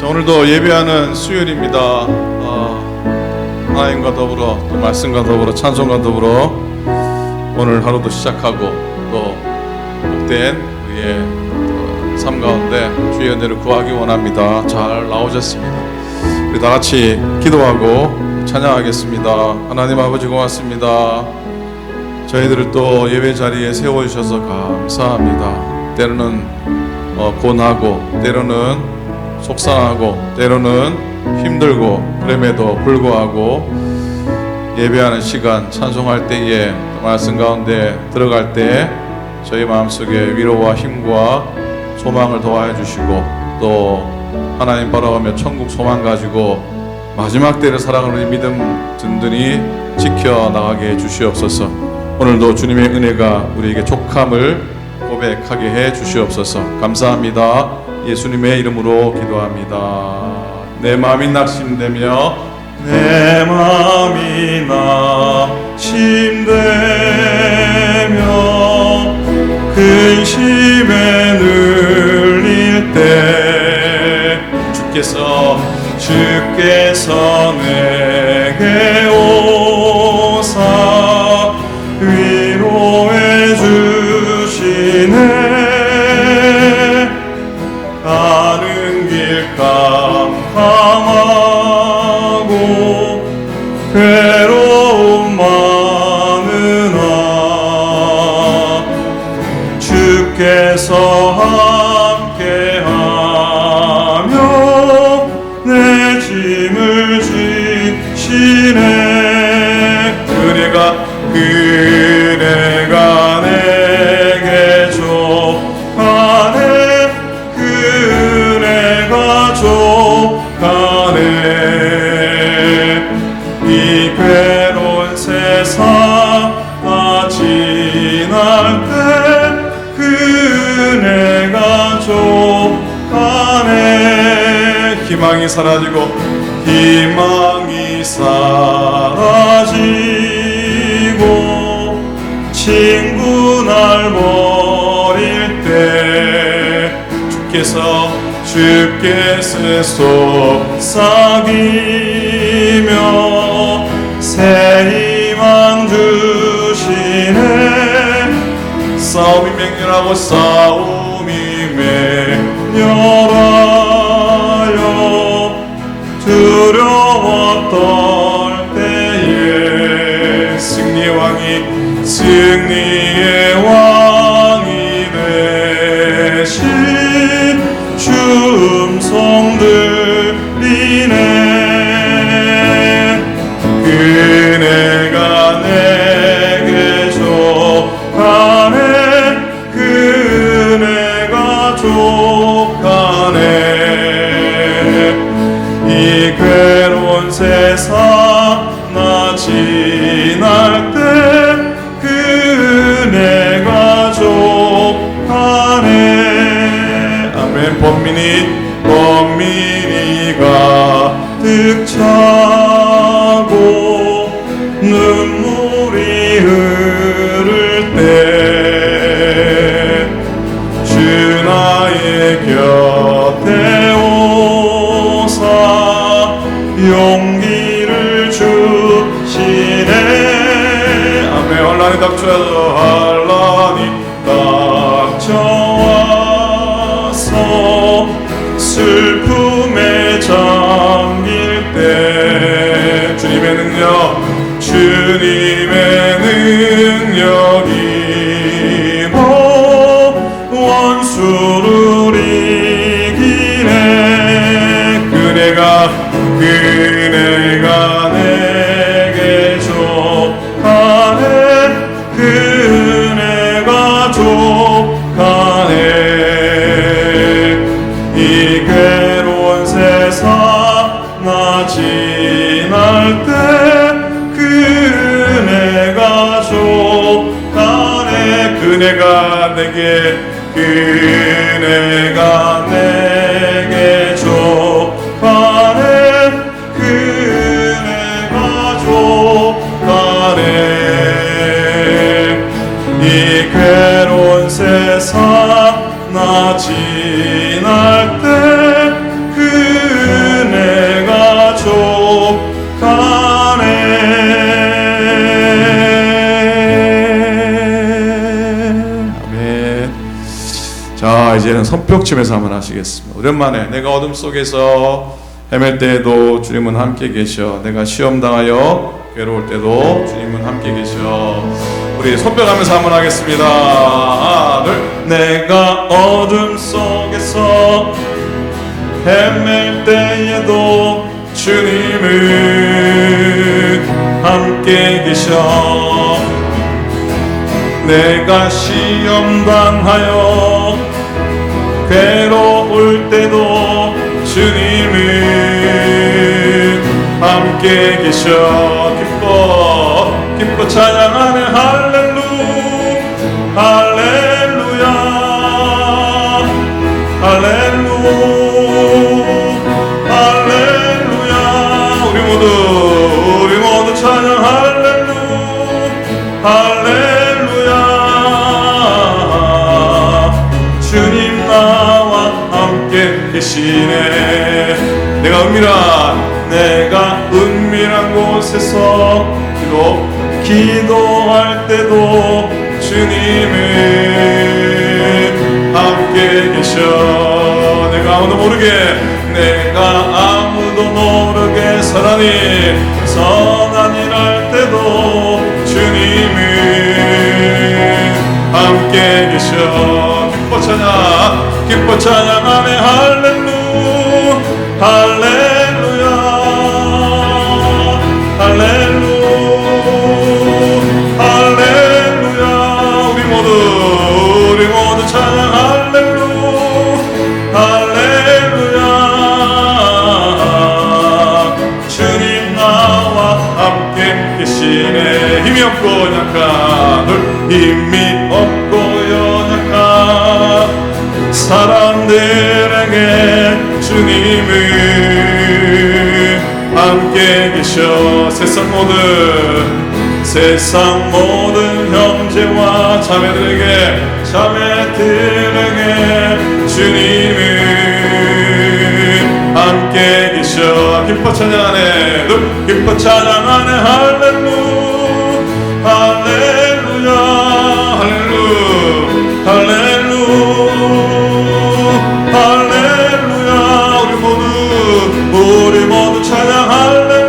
자, 오늘도 예배하는 수요일입니다. 하나님과 더불어 또 말씀과 더불어 찬송과 더불어 오늘 하루도 시작하고 또 복된 우리의 삶 가운데 주의 은혜를 구하기 원합니다. 잘 나오셨습니다. 우리 다 같이 기도하고 찬양하겠습니다. 하나님 아버지 고맙습니다. 저희들을 또 예배 자리에 세워주셔서 감사합니다. 때로는 고나고 때로는 속상하고 때로는 힘들고 그럼에도 불구하고 예배하는 시간 찬송할 때에 말씀 가운데 들어갈 때 저희 마음속에 위로와 힘과 소망을 더하여 주시고 또 하나님 바라보며 천국 소망 가지고 마지막 때를 살아가는 믿음 든든히 지켜나가게 해 주시옵소서. 오늘도 주님의 은혜가 우리에게 족함을 고백하게 해 주시옵소서. 감사합니다. 예수님의 이름으로 기도합니다. 내 마음이 낙심되며 내 마음이 낙심되며 근심에 눌릴 때 주께서 내게 오사 위로해 주시네. 가는 길 깜깜하고 괴로움 많으나 주께서 함께하며 내 짐을 지시네. 그네가 내게 족하네. 그네가 족하네. 이 괴로운 세상 다 지날 때 그네가 족하네. 희망이 사라지고 친구 날 버릴 때 주께서 속삭이며 새 희망 주시네. 싸움이 맹렬하고 싸움이 맹렬하여 두려워 떨 때에 승리의 왕이 되신 주 음성 들리네. 그네가 내게 족하네. 그네가 족하네. 이 괴로운 세상 나 지날 때 그네가 족하네. 아멘. 번민이 가득 차고 눈물이 흐를 때 주 나의 곁에 오사 용기를 주시네. 아멘. 환난이 닥쳐와서 슬픔에 잠길 때 주님의 능력이 원수를 이기네. 그네가 내게 족하네. 그네가 족하네. 이 괴로운 세상 나 지날 때 그네가 족하네. 그네가 내게 족하네. 그네가 족하네. 이 괴로운 세상 나 지날 때 자, 이제는 손뼉치면서 한번 하시겠습니다. 오랜만에 내가 어둠 속에서 헤맬 때에도 주님은 함께 계셔. 내가 시험 당하여 괴로울 때도 주님은 함께 계셔. 우리 손뼉하면서 한번 하겠습니다. 하나, 둘. 내가 어둠 속에서 헤맬 때에도 주님은 함께 계셔. 내가 시험 당하여 괴로울 때도 주님은 함께 계셔. 기뻐 찬양하네. 할렐루야 할렐루야. 우리 모두 찬양. 할렐루야. 주님 나와 함께 계시네. 내가 은밀한 곳에서 기도할 때도 주님은 함께 계셔. 내가 아무도 모르게 선한 일 할 때도 주님은 함께 계셔. 기뻐 찬양하네. 할렐루야 우리 모두 찬양. 할렐루야. 주님 나와 함께 계시네. 힘이 없고 연약한 사람들에게 주님은 함께 계셔. 세상 모든 형제와 자매들에게 주님은 함께 계셔. 기뻐 찬양하네. 할렐루야. 우리 모두 찬양. 할렐루야.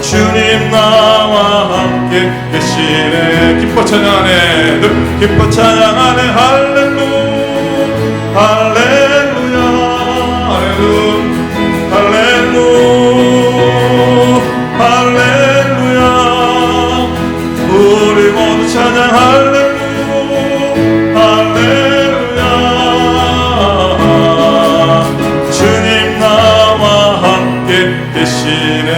주님 나와 함께 계시네. 기뻐 찬양하네. 할렐루야. 우리 모두 찬양. 할렐루야. 주님 나와 함께 계시네.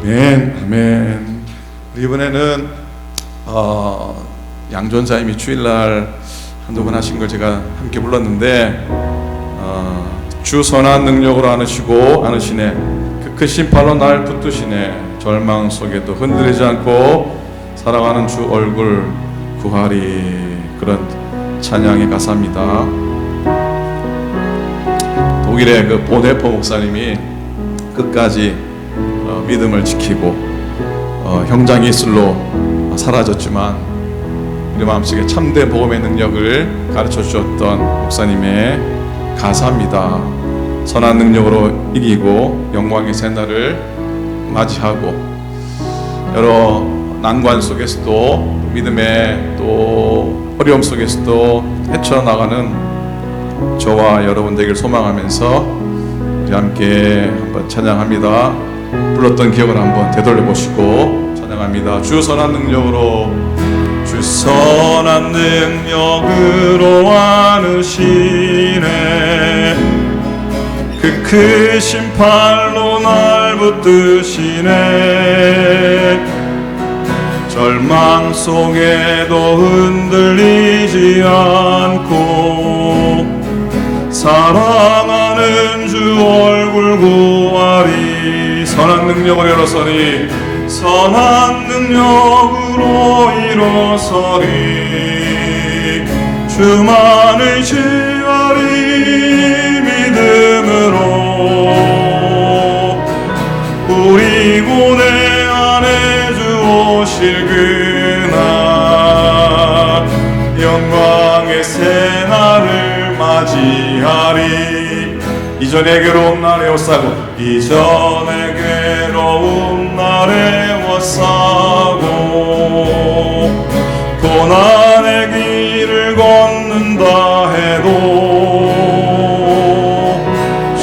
아멘. 이번에는 양존자님이 주일날 한두 번 하신 걸 제가 함께 불렀는데, 주 선한 능력으로 안으시네. 그 크신 팔로 날 붙드시네. 절망 속에도 흔들리지 않고 살아가는 주 얼굴 구하리. 그런 찬양의 가사입니다. 독일의 그 보네포 목사님이 끝까지 믿음을 지키고 형장이 이슬로 사라졌지만 우리 마음속에 참된 복음의 능력을 가르쳐 주셨던 목사님의 가사입니다. 선한 능력으로 이기고 영광의 새날을 맞이하고 여러 난관 속에서도 믿음의 또 어려움 속에서도 헤쳐나가는 저와 여러분 되길 소망하면서 우리 함께 한번 찬양합니다. 불렀던 기억을 한번 되돌려 보시고 찬양합니다. 주 선한 능력으로 안으시네. 그 크신 팔로 날 붙드시네. 절망 속에도 흔들리지 않고 사랑하는 주 얼굴 구하리. 선한 능력으로 일어서리. 선한 능력으로 일어서리. 주만을 지하리 믿음으로. 이전의 괴로운 날에 옷싸고 이전의 괴로운 날에 옷싸고 고난의 길을 걷는다 해도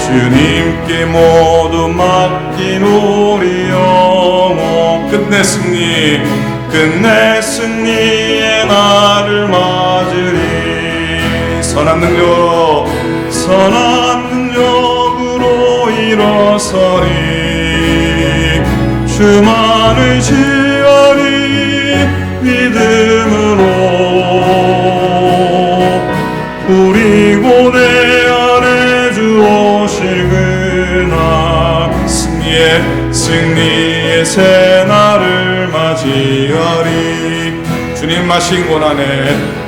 주님께 모두 맡긴 우리 영혼 끝내 승리의 날을 맞으리 선한 능력으로 일어서리 주만을 지어리 믿음으로 우리 고대 안에 주 오실 그날 승리의 새날을 맞이하리 주님 마신 고난에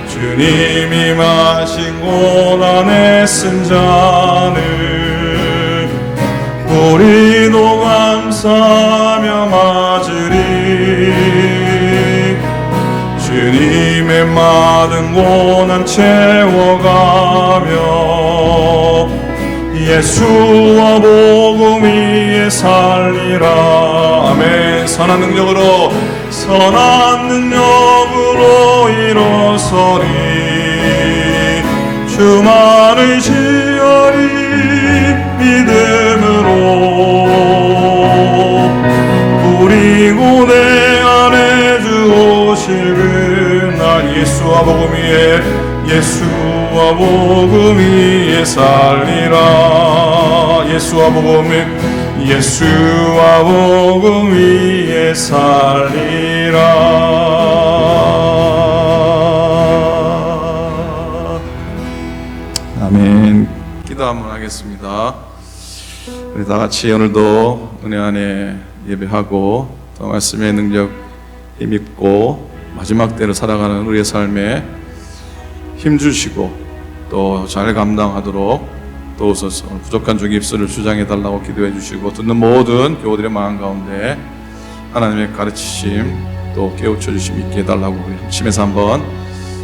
주님이 마신 고난에 쓴 잔을 우리도 감사하며 맞으리 주님의 많은 고난 채워가며 예수와 복음 위에 살리라 아멘 선한 능력으로 일어서리 주만을 지어리 믿음으로 우리 고대 안에 주 오실 그날 예수와 복음 위에 살리라 예수와 복음 위에 살리라 아멘 기도 한번 하겠습니다 우리 다같이 오늘도 은혜 안에 예배하고 또 말씀의 능력 힘입고 마지막 때를 살아가는 우리의 삶에 힘주시고 또 잘 감당하도록 도우소서 부족한 중 입술을 주장해달라고 기도해 주시고 듣는 모든 교우들의 마음 가운데 하나님의 가르치심 또 깨우쳐 주심 있게 해달라고 우리 심해서 한번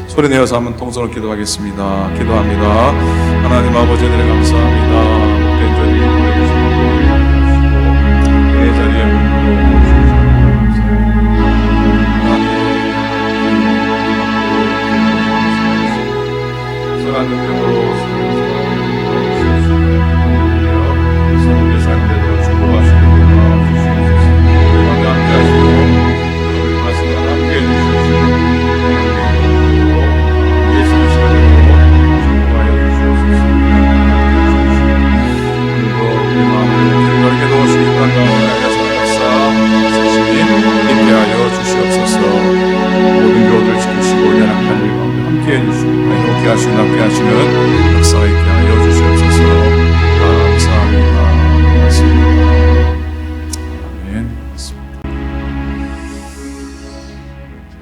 소리 내어서 한번 통성으로 기도하겠습니다. 기도합니다. 하나님 아버지 은혜를 감사합니다. 복된 자리에 보내주시고 내 자리에 선한 능력으로 함께 하시는 역사 있게 하여 주시옵소서. 감사합니다. 아멘.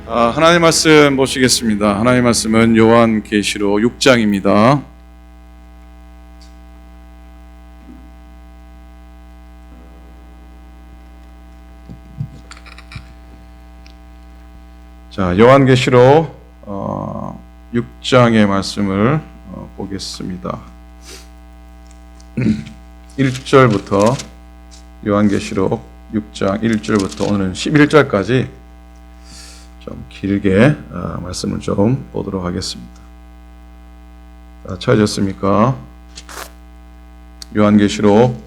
하나님 말씀 보시겠습니다. 하나님 말씀은 요한계시록 6장입니다. 자, 요한계시록 6장의 말씀을 보겠습니다. 1절부터 요한계시록 6장 1절부터 오늘은 11절까지 좀 길게 말씀을 좀 보도록 하겠습니다. 찾으셨습니까? 요한계시록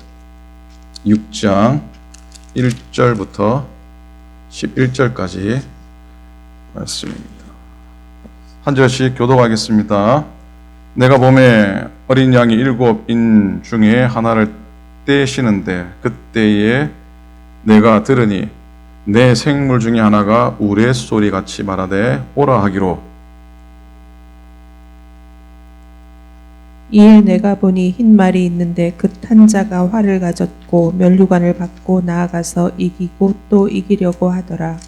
6장 1절부터 11절까지 말씀입니다. 한 절씩 교독하겠습니다. 내가 봄에 어린 양이 7인 중에 하나를 떼시는데 그때에 내가 들으니 내 생물 중에 하나가 우레소리 같이 말하되 오라 하기로 이에 내가 보니 흰 말이 있는데 그 탄 자가 활을 가졌고 면류관을 받고 나아가서 이기고 또 이기려고 하더라.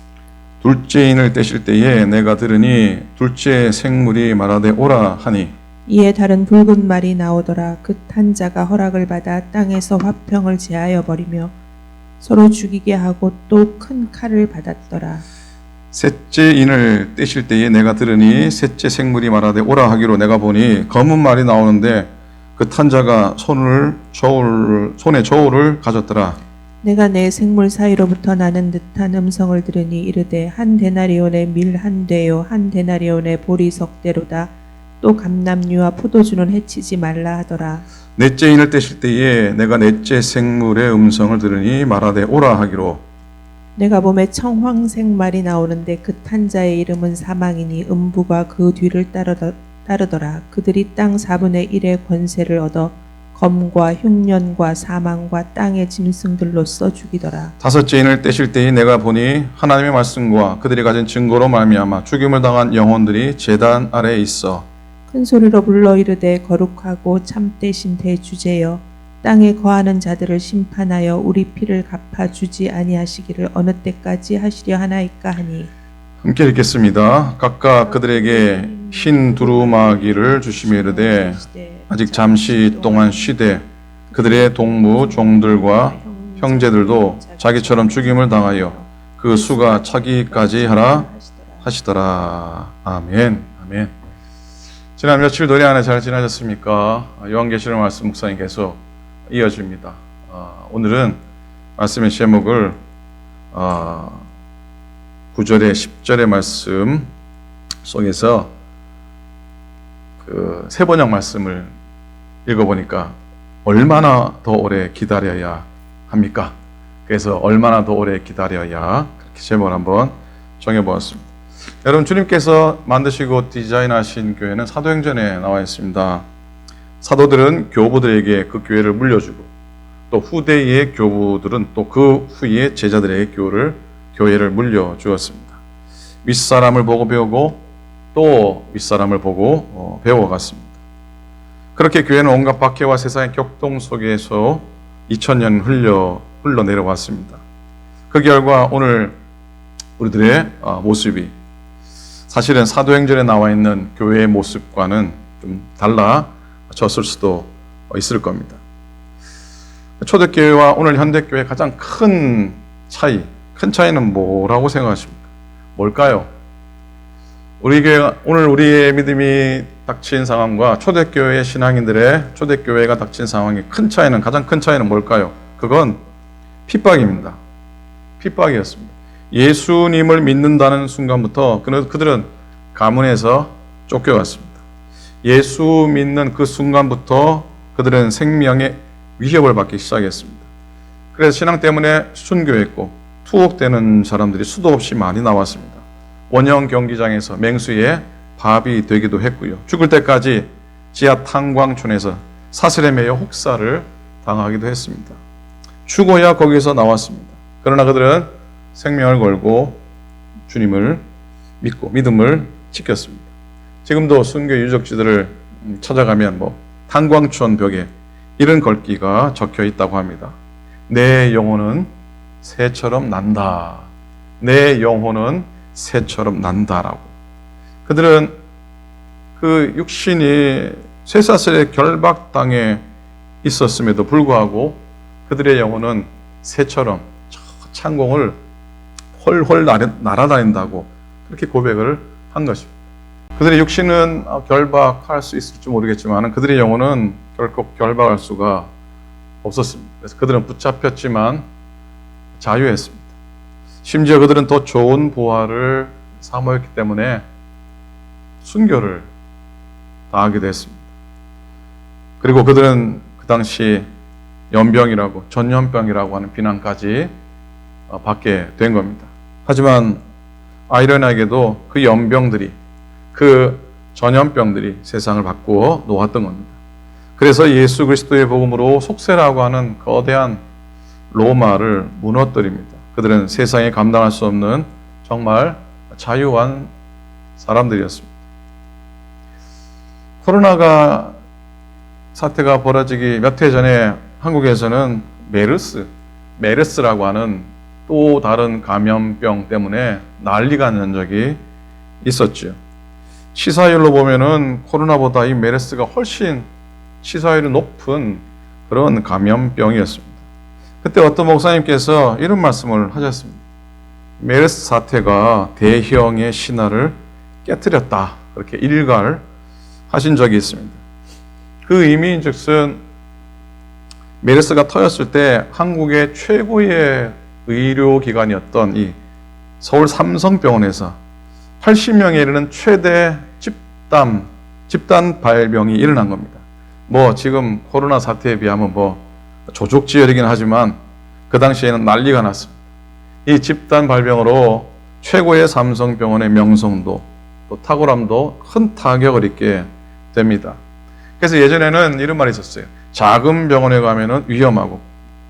둘째인을 떼실 때에 내가 들으니 둘째 생물이 말하되 오라 하니 이에 다른 붉은 말이 나오더라. 그 탄 자가 허락을 받아 땅에서 화평을 제하여 버리며 서로 죽이게 하고 또 큰 칼을 받았더라. 셋째 인을 떼실 때에 내가 들으니 셋째 생물이 말하되 오라 하기로 내가 보니 검은 말이 나오는데 그 탄자가 손에 저울을 가졌더라. 내가 내 생물 사이로부터 나는 듯한 음성을 들으니 이르되 한 데나리온의 밀 한 되요 한 데나리온의 보리석 대로다. 또 감람류와 포도주는 해치지 말라 하더라. 넷째 인을 떼실 때에 내가 넷째 생물의 음성을 들으니 말하되 오라 하기로. 내가 몸에 청황색 말이 나오는데 그 탄자의 이름은 사망이니 음부가 그 뒤를 따르더라. 그들이 땅 4분의 1의 권세를 얻어 검과 흉년과 사망과 땅의 짐승들로써 죽이더라. 다섯째 인을 떼실 때에 내가 보니 하나님의 말씀과 그들이 가진 증거로 말미암아 죽임을 당한 영혼들이 제단 아래에 있어 큰 소리로 불러 이르되 거룩하고 참되신 대주제여 땅에 거하는 자들을 심판하여 우리 피를 갚아주지 아니하시기를 어느 때까지 하시려 하나이까 하니. 함께 읽겠습니다. 각각 그들에게 흰 두루마기를 주시며 이르되 아직 잠시 동안 쉬되 그들의 동무 종들과 형제들도 자기처럼 죽임을 당하여 그 수가 차기까지 하라 하시더라. 아멘. 아멘. 지난 며칠 노래 안에 잘 지나셨습니까? 요한계시록 말씀 목사님께서 이어집니다. 오늘은 말씀의 제목을 9절에 10절의 말씀 속에서 그 세번역 말씀을 읽어보니까 얼마나 더 오래 기다려야 합니까? 그래서 얼마나 더 오래 기다려야 그렇게 제목을 한번 정해보았습니다. 여러분, 주님께서 만드시고 디자인하신 교회는 사도행전에 나와 있습니다. 사도들은 교부들에게 그 교회를 물려주고 또 후대의 교부들은 또 그 후에 제자들에게 교회를 물려주었습니다. 윗사람을 보고 배우고 또 윗사람을 보고 배워갔습니다. 그렇게 교회는 온갖 박해와 세상의 격동 속에서 2000년 흘러내려왔습니다. 그 결과 오늘 우리들의 모습이 사실은 사도행전에 나와 있는 교회의 모습과는 좀 달라졌을 수도 있을 겁니다. 초대교회와 오늘 현대교회의 가장 큰 차이는 뭐라고 생각하십니까? 뭘까요? 오늘 우리의 믿음이 닥친 상황과 초대교회의 신앙인들의 초대교회가 닥친 상황의 가장 큰 차이는 뭘까요? 그건 핍박입니다. 핍박이었습니다. 예수님을 믿는다는 순간부터 그들은 가문에서 쫓겨갔습니다. 예수 믿는 그 순간부터 그들은 생명의 위협을 받기 시작했습니다. 그래서 신앙 때문에 순교했고 투옥되는 사람들이 수도 없이 많이 나왔습니다. 원형 경기장에서 맹수의 밥이 되기도 했고요. 죽을 때까지 지하 탄광촌에서 사슬에 매여 혹사를 당하기도 했습니다. 죽어야 거기서 나왔습니다. 그러나 그들은 생명을 걸고 주님을 믿고 믿음을 지켰습니다. 지금도 순교 유적지들을 찾아가면 탄광촌 벽에 이런 글귀가 적혀 있다고 합니다. 내 영혼은 새처럼 난다. 내 영혼은 새처럼 난다라고. 그들은 그 육신이 쇠사슬에 결박당해 있었음에도 불구하고 그들의 영혼은 새처럼 창공을 헐헐 날아다닌다고 그렇게 고백을 한 것입니다. 그들의 육신은 결박할 수 있을지 모르겠지만 그들의 영혼은 결국 결박할 수가 없었습니다. 그래서 그들은 붙잡혔지만 자유했습니다. 심지어 그들은 더 좋은 부활을 사모했기 때문에 순교를 당하기도 했습니다. 그리고 그들은 그 당시 연병이라고 전염병이라고 하는 비난까지 받게 된 겁니다. 하지만 아이러니하게도 그 연병들이 그 전염병들이 세상을 바꾸어 놓았던 겁니다. 그래서 예수 그리스도의 복음으로 속세라고 하는 거대한 로마를 무너뜨립니다. 그들은 세상에 감당할 수 없는 정말 자유한 사람들이었습니다. 코로나가 사태가 벌어지기 몇 해 전에 한국에서는 메르스라고 하는 또 다른 감염병 때문에 난리가 난 적이 있었죠. 치사율로 보면은 코로나보다 이 메르스가 훨씬 치사율이 높은 그런 감염병이었습니다. 그때 어떤 목사님께서 이런 말씀을 하셨습니다. 메르스 사태가 대형의 신화를 깨뜨렸다. 그렇게 일갈하신 적이 있습니다. 그 의미인즉슨 메르스가 터졌을 때 한국의 최고의 의료기관이었던 이 서울 삼성병원에서 80명에 이르는 최대 집단 발병이 일어난 겁니다. 뭐 지금 코로나 사태에 비하면 뭐 조족지혈이긴 하지만 그 당시에는 난리가 났습니다. 이 집단 발병으로 최고의 삼성병원의 명성도 또 탁월함도 큰 타격을 입게 됩니다. 그래서 예전에는 이런 말이 있었어요. 작은 병원에 가면은 위험하고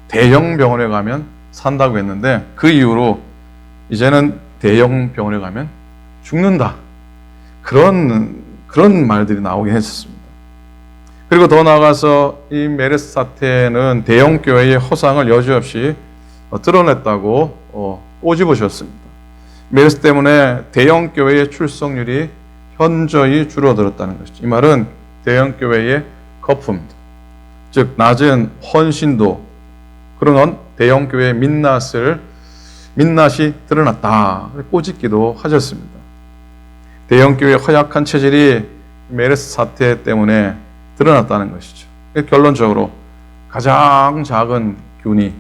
대형 병원에 가면 산다고 했는데 그 이후로 이제는 대형 병원에 가면 죽는다. 그런 말들이 나오긴 했었습니다. 그리고 더 나아가서 이 메르스 사태는 대형 교회의 허상을 여지없이 드러냈다고 꼬집으셨습니다. 메르스 때문에 대형 교회의 출석률이 현저히 줄어들었다는 것이죠. 이 말은 대형 교회의 거품, 즉 낮은 헌신도, 그런 대형 교회의 민낯이 드러났다. 꼬집기도 하셨습니다. 대형 교회의 허약한 체질이 메르스 사태 때문에 드러났다는 것이죠. 결론적으로 가장 작은 균이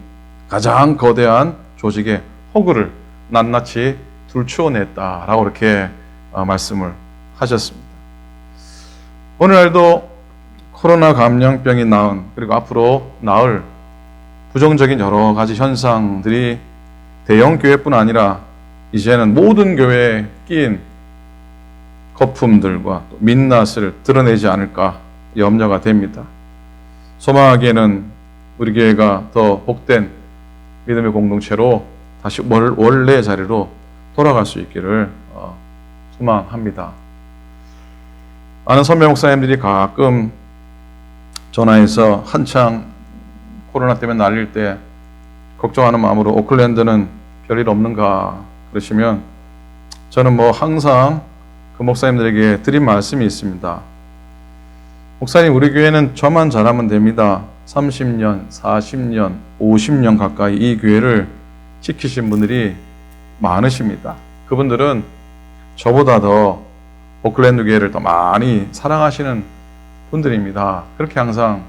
가장 거대한 조직의 허구를 낱낱이 들추어냈다라고 이렇게 말씀을 하셨습니다. 오늘날도 코로나 감염병이 낳은 그리고 앞으로 나을 부정적인 여러 가지 현상들이 대형 교회뿐 아니라 이제는 모든 교회에 끼인 거품들과 또 민낯을 드러내지 않을까 염려가 됩니다. 소망하기에는 우리 교회가 더 복된 믿음의 공동체로 다시 원래 자리로 돌아갈 수 있기를 소망합니다. 아는 선배 목사님들이 가끔 전화해서 한창 코로나 때문에 난릴 때 걱정하는 마음으로 오클랜드는 별일 없는가 그러시면 저는 뭐 항상 그 목사님들에게 드린 말씀이 있습니다. 목사님, 우리 교회는 저만 잘하면 됩니다. 30년, 40년, 50년 가까이 이 교회를 지키신 분들이 많으십니다. 그분들은 저보다 더 오클랜드 교회를 더 많이 사랑하시는 분들입니다. 그렇게 항상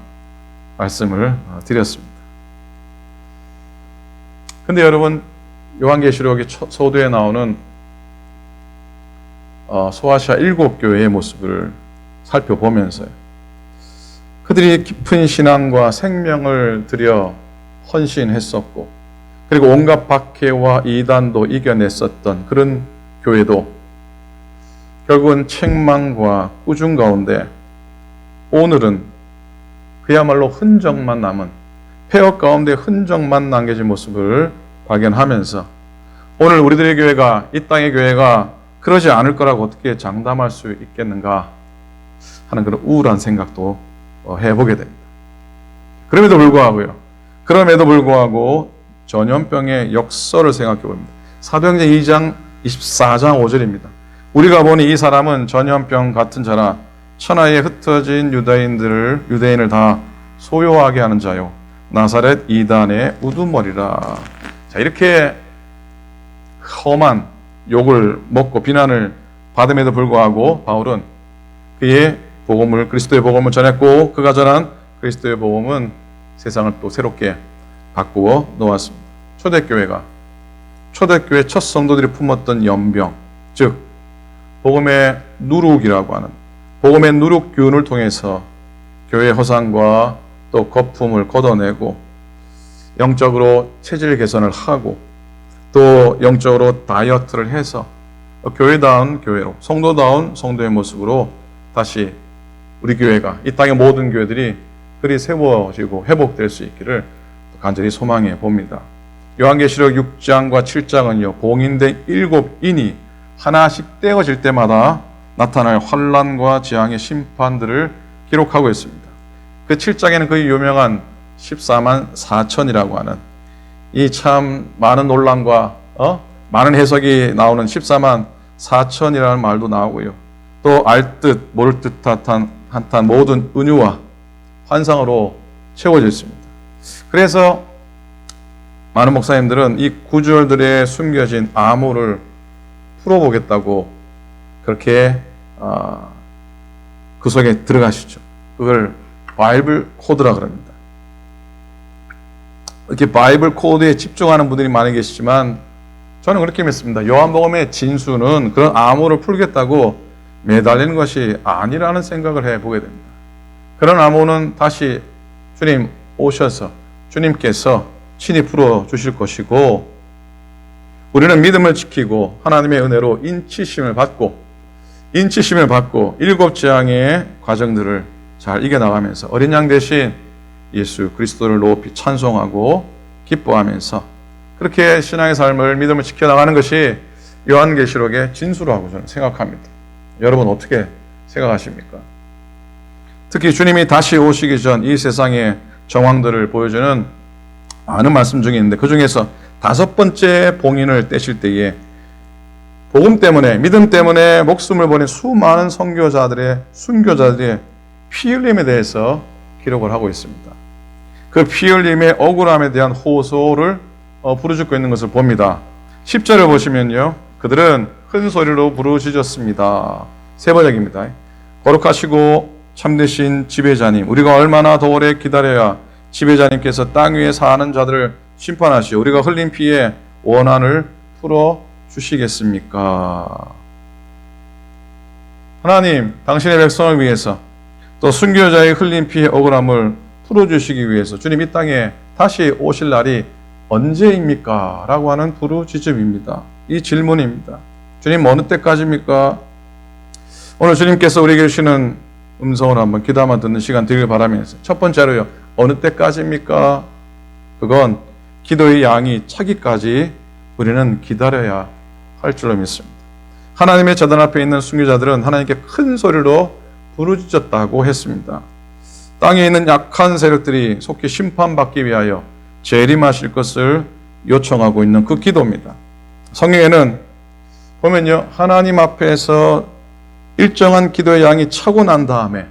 말씀을 드렸습니다. 근데 여러분, 요한계시록의 서두에 나오는 소아시아 7교회의 모습을 살펴보면서요. 그들이 깊은 신앙과 생명을 들여 헌신했었고, 그리고 온갖 박해와 이단도 이겨냈었던 그런 교회도 결국은 책망과 꾸중 가운데 오늘은 그야말로 흔적만 남은, 폐허 가운데 흔적만 남겨진 모습을 발견하면서 오늘 우리들의 교회가, 이 땅의 교회가 그러지 않을 거라고 어떻게 장담할 수 있겠는가 하는 그런 우울한 생각도 해보게 됩니다. 그럼에도 불구하고 전염병의 역설을 생각해 봅니다. 사도행전 2장 24장 5절입니다. 우리가 보니 이 사람은 전염병 같은 자라 천하에 흩어진 유대인을 다 소요하게 하는 자요 나사렛 이단의 우두머리라. 자, 이렇게 험한 욕을 먹고 비난을 받음에도 불구하고 바울은 그의 복음을, 그리스도의 복음을 전했고 그가 전한 그리스도의 복음은 세상을 또 새롭게 바꾸어 놓았습니다. 초대교회 첫 성도들이 품었던 연병, 즉 복음의 누룩이라고 하는 복음의 누룩균을 통해서 교회 허상과 또 거품을 걷어내고 영적으로 체질 개선을 하고 또 영적으로 다이어트를 해서 교회다운 교회로, 성도다운 성도의 모습으로 다시 우리 교회가, 이 땅의 모든 교회들이 그리 세워지고 회복될 수 있기를 간절히 소망해 봅니다. 요한계시록 6장과 7장은요, 봉인된 7인이 하나씩 떼어질 때마다 나타날 환란과 재앙의 심판들을 기록하고 있습니다. 그 7장에는 그 유명한 14만 4천이라고 하는 이 참 많은 논란과 많은 해석이 나오는 14만 4천이라는 말도 나오고요. 또 알듯 모를 듯한 모든 은유와 환상으로 채워져 있습니다. 그래서 많은 목사님들은 이 구절들에 숨겨진 암호를 풀어보겠다고 그렇게 그 속에 들어가시죠. 그걸 바이블 코드라 그럽니다. 이렇게 바이블 코드에 집중하는 분들이 많이 계시지만 저는 그렇게 믿습니다. 요한복음의 진수는 그런 암호를 풀겠다고 매달리는 것이 아니라는 생각을 해보게 됩니다. 그런 암호는 다시 주님 오셔서 주님께서 친히 풀어주실 것이고, 우리는 믿음을 지키고 하나님의 은혜로 인치심을 받고 7재앙의 과정들을 잘 이겨나가면서 어린 양 대신 예수 그리스도를 높이 찬송하고 기뻐하면서 그렇게 신앙의 삶을 믿음을 지켜나가는 것이 요한계시록의 진수라고 저는 생각합니다. 여러분 어떻게 생각하십니까? 특히 주님이 다시 오시기 전 이 세상의 정황들을 보여주는 많은 말씀 중에 있는데, 그 중에서 5번째 봉인을 떼실 때에 복음 때문에, 믿음 때문에 목숨을 버린 수많은 선교자들의, 순교자들의 피 흘림에 대해서 기록을 하고 있습니다. 그 피 흘림의 억울함에 대한 호소를 부르짖고 있는 것을 봅니다. 10절을 보시면요, 그들은 큰 소리로 부르짖었습니다. 세번역입니다. 거룩하시고 참되신 지배자님, 우리가 얼마나 더 오래 기다려야 지배자님께서 땅 위에 사는 자들을 심판하시오 우리가 흘린 피에 원한을 풀어 주시겠습니까? 하나님, 당신의 백성을 위해서 또 순교자의 흘린 피의 억울함을 풀어주시기 위해서 주님 이 땅에 다시 오실 날이 언제입니까? 라고 하는 부르짖음입니다. 이 질문입니다. 주님 어느 때까지입니까? 오늘 주님께서 우리에게 주시는 음성을 한번 기도 한번 듣는 시간 되길 바라면서, 첫 번째로요, 어느 때까지입니까? 그건 기도의 양이 차기까지 우리는 기다려야 할 줄로 믿습니다. 하나님의 제단 앞에 있는 순교자들은 하나님께 큰 소리로 부르짖었다고 했습니다. 땅에 있는 약한 세력들이 속히 심판받기 위하여 재림하실 것을 요청하고 있는 그 기도입니다. 성경에는 보면요, 하나님 앞에서 일정한 기도의 양이 차고 난 다음에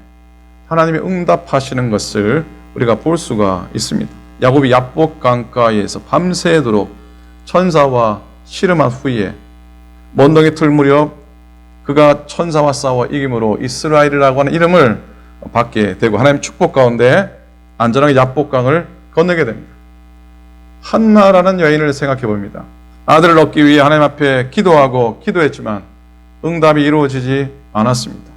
하나님이 응답하시는 것을 우리가 볼 수가 있습니다. 야곱이 야복 강가에서 밤새도록 천사와 씨름한 후에 먼덩이 틀 무렵 그가 천사와 싸워 이김으로 이스라엘이라고 하는 이름을 받게 되고 하나님 축복 가운데 안전하게 야복강을 건너게 됩니다. 한나라는 여인을 생각해 봅니다. 아들을 얻기 위해 하나님 앞에 기도하고 기도했지만 응답이 이루어지지 않았습니다.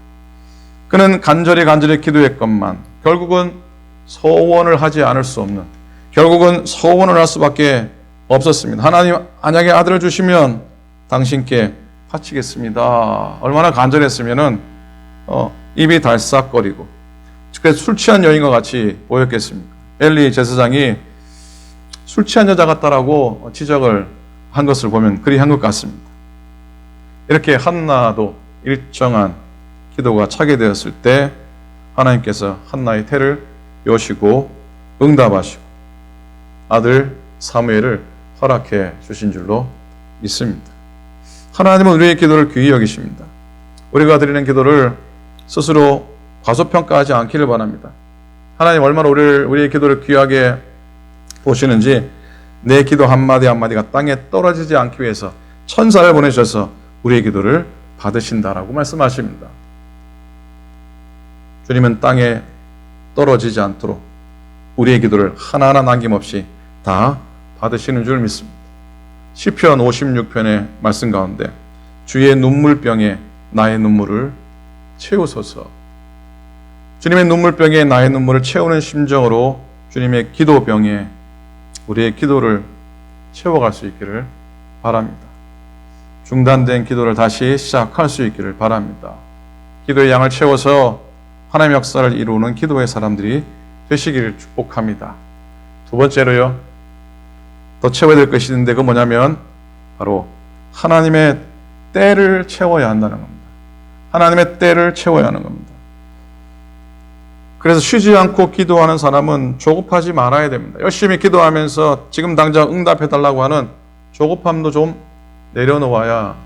그는 간절히 기도했건만 결국은 소원을 하지 않을 수 없는, 결국은 소원을 할 수밖에 없었습니다. 하나님, 만약에 아들을 주시면 당신께 바치겠습니다. 얼마나 간절했으면은 입이 달싹거리고 술 취한 여인과 같이 보였겠습니까? 엘리 제사장이 술 취한 여자 같다라고 지적을 한 것을 보면 그리 한 것 같습니다. 이렇게 한나도 일정한 기도가 차게 되었을 때 하나님께서 한나의 태를 여시고 응답하시고 아들 사무엘을 허락해 주신 줄로 믿습니다. 하나님은 우리의 기도를 귀히 여기십니다. 우리가 드리는 기도를 스스로 과소평가하지 않기를 바랍니다. 하나님 얼마나 우리의 기도를 귀하게 보시는지, 내 기도 한마디 한마디가 땅에 떨어지지 않기 위해서 천사를 보내셔서 우리의 기도를 받으신다라고 말씀하십니다. 주님은 땅에 떨어지지 않도록 우리의 기도를 하나하나 남김없이 다 받으시는 줄 믿습니다. 시편 56편의 말씀 가운데 주의 눈물병에 나의 눈물을 채우소서. 주님의 눈물병에 나의 눈물을 채우는 심정으로 주님의 기도병에 우리의 기도를 채워갈 수 있기를 바랍니다. 중단된 기도를 다시 시작할 수 있기를 바랍니다. 기도의 양을 채워서 하나님의 역사를 이루는 기도의 사람들이 되시기를 축복합니다. 두 번째로요, 더 채워야 될 것이 있는데 그건 뭐냐면 바로 하나님의 때를 채워야 한다는 겁니다. 하나님의 때를 채워야 하는 겁니다. 그래서 쉬지 않고 기도하는 사람은 조급하지 말아야 됩니다. 열심히 기도하면서 지금 당장 응답해달라고 하는 조급함도 좀 내려놓아야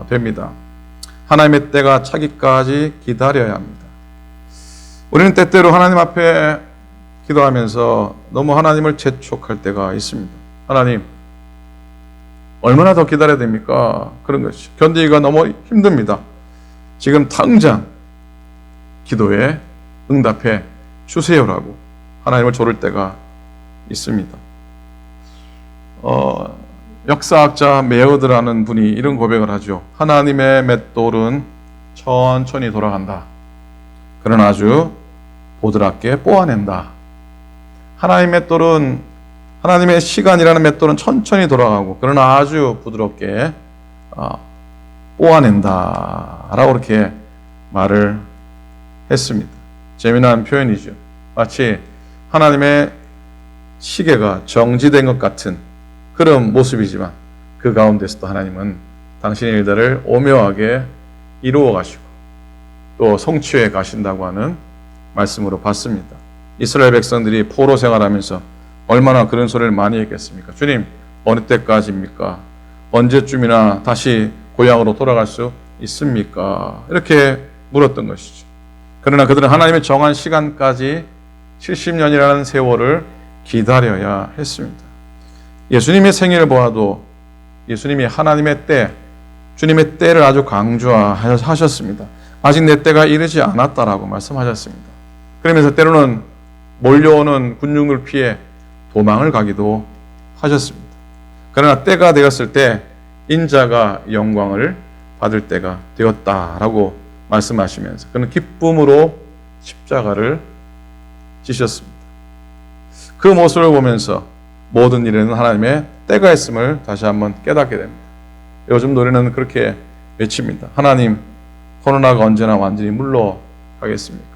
됩니다. 하나님의 때가 차기까지 기다려야 합니다. 우리는 때때로 하나님 앞에 기도하면서 너무 하나님을 재촉할 때가 있습니다. 하나님, 얼마나 더 기다려야 됩니까? 그런 것이 견디기가 너무 힘듭니다. 지금 당장 기도에 응답해 주세요라고 하나님을 조를 때가 있습니다. 역사학자 메어드라는 분이 이런 고백을 하죠. 하나님의 맷돌은 천천히 돌아간다. 그러나 아주 보드랍게 뽑아낸다. 하나님의 시간이라는 맷돌은 천천히 돌아가고 그러나 아주 부드럽게 뽑아낸다 라고 그렇게 말을 했습니다. 재미난 표현이죠. 마치 하나님의 시계가 정지된 것 같은 그런 모습이지만 그 가운데서도 하나님은 당신의 일들을 오묘하게 이루어 가시고 또 성취해 가신다고 하는 말씀으로 봤습니다. 이스라엘 백성들이 포로 생활하면서 얼마나 그런 소리를 많이 했겠습니까? 주님, 어느 때까지입니까? 언제쯤이나 다시 고향으로 돌아갈 수 있습니까? 이렇게 물었던 것이죠. 그러나 그들은 하나님의 정한 시간까지 70년이라는 세월을 기다려야 했습니다. 예수님의 생애를 보아도 예수님이 하나님의 때, 주님의 때를 아주 강조하셨습니다. 아직 내 때가 이르지 않았다라고 말씀하셨습니다. 그러면서 때로는 몰려오는 군중을 피해 도망을 가기도 하셨습니다. 그러나 때가 되었을 때 인자가 영광을 받을 때가 되었다라고 말씀하시면서 그는 기쁨으로 십자가를 지셨습니다. 그 모습을 보면서 모든 일에는 하나님의 때가 있음을 다시 한번 깨닫게 됩니다. 요즘 노래는 그렇게 외칩니다. 하나님, 코로나가 언제나 완전히 물러가겠습니까?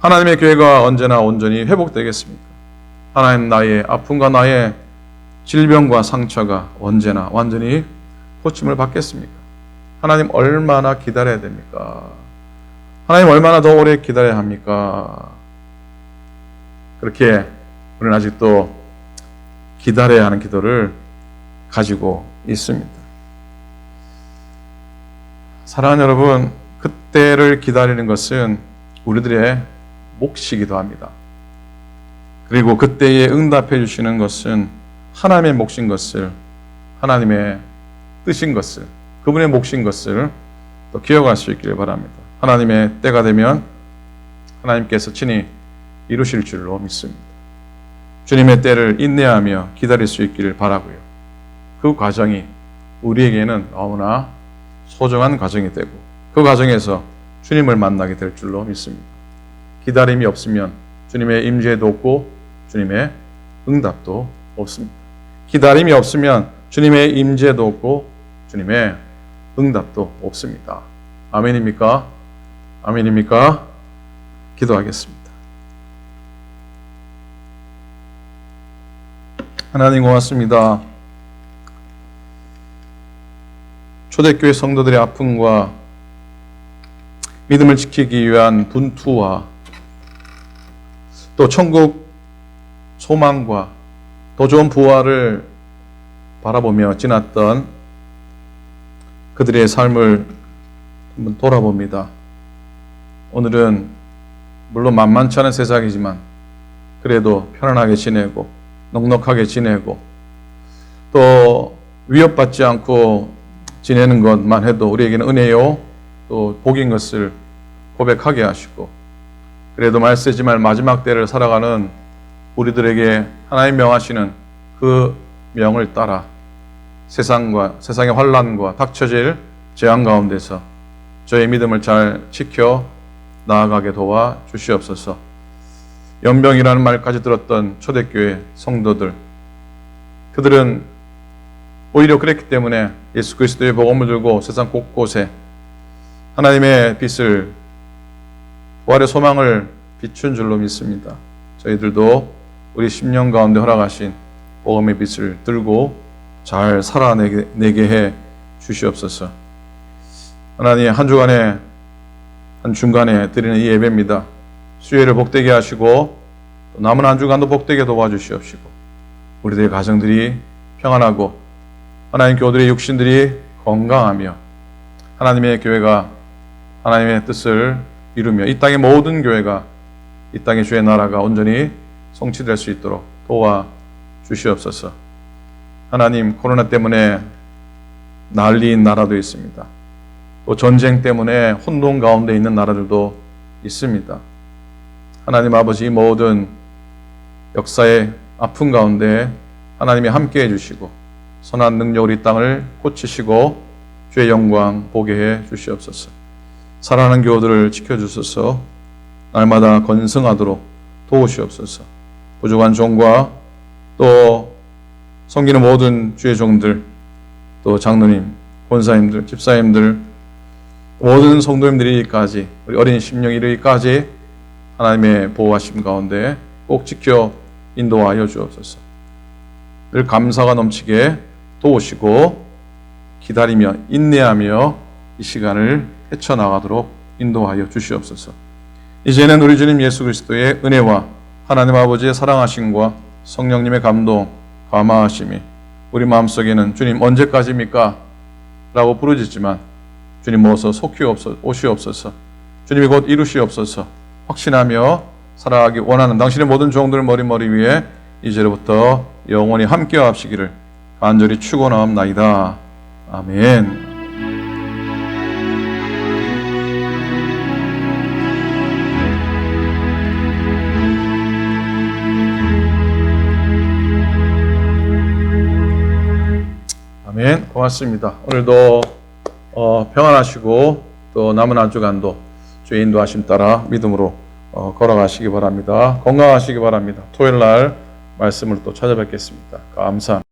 하나님의 교회가 언제나 온전히 회복되겠습니까? 하나님, 나의 아픔과 나의 질병과 상처가 언제나 완전히 고침을 받겠습니까? 하나님, 얼마나 기다려야 됩니까? 하나님, 얼마나 더 오래 기다려야 합니까? 그렇게 우리는 아직도 기다려야 하는 기도를 가지고 있습니다. 사랑하는 여러분, 그때를 기다리는 것은 우리들의 몫이기도 합니다. 그리고 그때에 응답해 주시는 것은 하나님의 몫인 것을, 하나님의 뜻인 것을, 그분의 몫인 것을 또 기억할 수 있기를 바랍니다. 하나님의 때가 되면 하나님께서 친히 이루실 줄로 믿습니다. 주님의 때를 인내하며 기다릴 수 있기를 바라고요. 그 과정이 우리에게는 너무나 소중한 과정이 되고 그 과정에서 주님을 만나게 될 줄로 믿습니다. 기다림이 없으면 주님의 임재도 없고 주님의 응답도 없습니다. 기다림이 없으면 주님의 임재도 없고 주님의 응답도 없습니다. 아멘입니까? 아멘입니까? 기도하겠습니다. 하나님 고맙습니다. 초대교회 성도들의 아픔과 믿음을 지키기 위한 분투와 또 천국 소망과 더 좋은 부활을 바라보며 지났던 그들의 삶을 한번 돌아봅니다. 오늘은 물론 만만치 않은 세상이지만 그래도 편안하게 지내고 넉넉하게 지내고 또 위협받지 않고 지내는 것만 해도 우리에게는 은혜요 또 복인 것을 고백하게 하시고 그래도 말세지 말 마지막 때를 살아가는 우리들에게 하나님 명하시는 그 명을 따라 세상의 환난과 닥쳐질 재앙 가운데서 저의 믿음을 잘 지켜 나아가게 도와 주시옵소서. 연병이라는 말까지 들었던 초대교회 성도들, 그들은 오히려 그랬기 때문에 예수 그리스도의 복음을 들고 세상 곳곳에 하나님의 빛을, 부활의 소망을 비춘 줄로 믿습니다. 저희들도 우리 10년 가운데 허락하신 복음의 빛을 들고 잘 살아내게 해 주시옵소서. 하나님, 한 주간에 한 중간에 드리는 이 예배입니다. 수요일을 복되게 하시고 또 남은 한 주간도 복되게 도와주시옵시고 우리들의 가정들이 평안하고 하나님 교들의 육신들이 건강하며 하나님의 교회가 하나님의 뜻을 이루며 이 땅의 모든 교회가 이 땅의 주의 나라가 온전히 성취될 수 있도록 도와 주시옵소서. 하나님, 코로나 때문에 난리인 나라도 있습니다. 또 전쟁 때문에 혼돈 가운데 있는 나라들도 있습니다. 하나님 아버지 모든 역사의 아픔 가운데 하나님이 함께해 주시고 선한 능력으로 이 땅을 고치시고 주의 영광 보게 해 주시옵소서. 사랑하는 교우들을 지켜주소서. 날마다 건승하도록 도우시옵소서. 부족한 종과 또 섬기는 모든 주의 종들, 또 장로님, 권사님들, 집사님들, 모든 성도님들이 이르기까지, 우리 어린 심령이 이르기까지 하나님의 보호하심 가운데 꼭 지켜 인도하여 주옵소서. 늘 감사가 넘치게 도우시고 기다리며 인내하며 이 시간을 헤쳐나가도록 인도하여 주시옵소서. 이제는 우리 주님 예수 그리스도의 은혜와 하나님 아버지의 사랑하심과 성령님의 감동, 감화하심이 우리 마음속에는 주님 언제까지입니까? 라고 부르짖지만 주님 어서 속히 오시옵소서. 주님이 곧 이루시옵소서. 확신하며 살아가기 원하는 당신의 모든 종들 머리 위에 이제로부터 영원히 함께 하시기를 간절히 축원하옵나이다. 아멘. 아멘. 고맙습니다. 오늘도 평안하시고 또 남은 한 주간도 주의 인도하심 따라 믿음으로 걸어가시기 바랍니다. 건강하시기 바랍니다. 토요일 날 말씀을 또 찾아뵙겠습니다. 감사합니다.